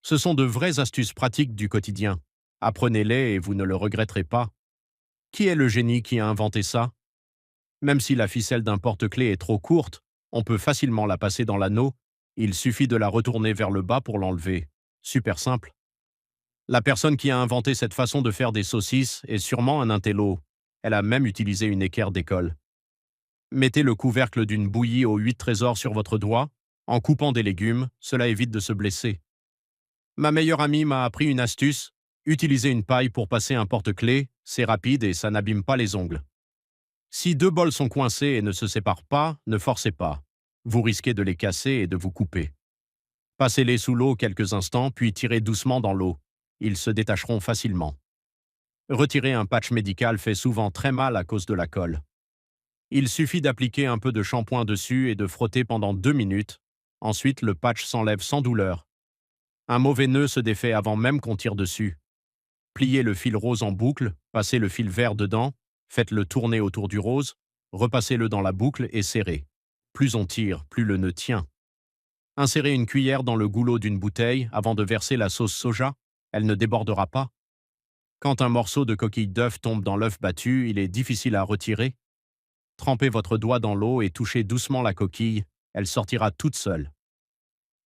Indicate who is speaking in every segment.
Speaker 1: Ce sont de vraies astuces pratiques du quotidien. Apprenez-les et vous ne le regretterez pas. Qui est le génie qui a inventé ça? Même si la ficelle d'un porte-clés est trop courte, on peut facilement la passer dans l'anneau. Il suffit de la retourner vers le bas pour l'enlever. Super simple. La personne qui a inventé cette façon de faire des saucisses est sûrement un intello. Elle a même utilisé une équerre d'école. Mettez le couvercle d'une bouillie aux 8 trésors sur votre doigt. En coupant des légumes, cela évite de se blesser. Ma meilleure amie m'a appris une astuce. Utiliser une paille pour passer un porte-clés, c'est rapide et ça n'abîme pas les ongles. Si deux bols sont coincés et ne se séparent pas, ne forcez pas. Vous risquez de les casser et de vous couper. Passez-les sous l'eau quelques instants, puis tirez doucement dans l'eau. Ils se détacheront facilement. Retirer un patch médical fait souvent très mal à cause de la colle. Il suffit d'appliquer un peu de shampoing dessus et de frotter pendant 2 minutes. Ensuite, le patch s'enlève sans douleur. Un mauvais nœud se défait avant même qu'on tire dessus. Pliez le fil rose en boucle, passez le fil vert dedans, faites-le tourner autour du rose, repassez-le dans la boucle et serrez. Plus on tire, plus le nœud tient. Insérez une cuillère dans le goulot d'une bouteille avant de verser la sauce soja, elle ne débordera pas. Quand un morceau de coquille d'œuf tombe dans l'œuf battu, il est difficile à retirer. Trempez votre doigt dans l'eau et touchez doucement la coquille, elle sortira toute seule.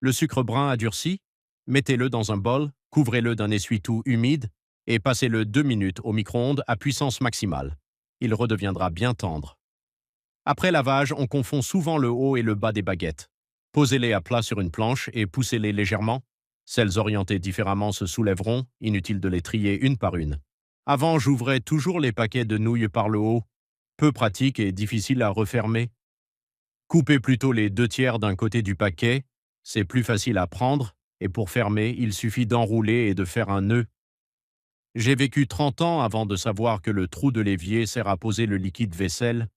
Speaker 1: Le sucre brun a durci, mettez-le dans un bol, couvrez-le d'un essuie-tout humide et passez-le 2 minutes au micro-ondes à puissance maximale. Il redeviendra bien tendre. Après lavage, on confond souvent le haut et le bas des baguettes. Posez-les à plat sur une planche et poussez-les légèrement. Celles orientées différemment se soulèveront, inutile de les trier une par une. Avant, j'ouvrais toujours les paquets de nouilles par le haut. Peu pratique et difficile à refermer. Coupez plutôt les 2 tiers d'un côté du paquet, c'est plus facile à prendre, et pour fermer, il suffit d'enrouler et de faire un nœud. J'ai vécu 30 ans avant de savoir que le trou de l'évier sert à poser le liquide vaisselle.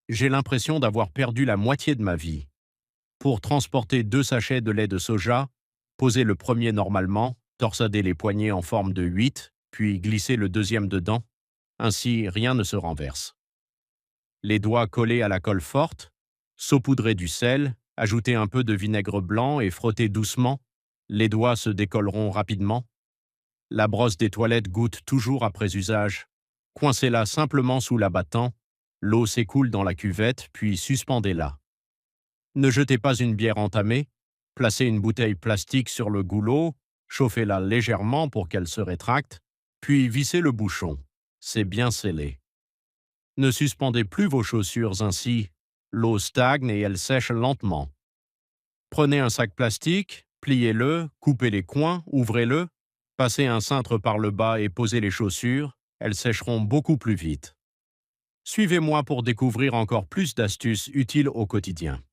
Speaker 1: J'ai l'impression d'avoir perdu la moitié de ma vie. Pour transporter 2 sachets de lait de soja, posez le premier normalement, torsadez les poignées en forme de 8, puis glissez le deuxième dedans. Ainsi, rien ne se renverse. Les doigts collés à la colle forte, saupoudrez du sel, ajoutez un peu de vinaigre blanc et frottez doucement. Les doigts se décolleront rapidement. La brosse des toilettes goûte toujours après usage. Coincez-la simplement sous l'abattant. L'eau s'écoule dans la cuvette, puis suspendez-la. Ne jetez pas une bière entamée. Placez une bouteille plastique sur le goulot, chauffez-la légèrement pour qu'elle se rétracte, puis vissez le bouchon. C'est bien scellé. Ne suspendez plus vos chaussures ainsi. L'eau stagne et elle sèche lentement. Prenez un sac plastique, pliez-le, coupez les coins, ouvrez-le, passez un cintre par le bas et posez les chaussures, elles sécheront beaucoup plus vite. Suivez-moi pour découvrir encore plus d'astuces utiles au quotidien.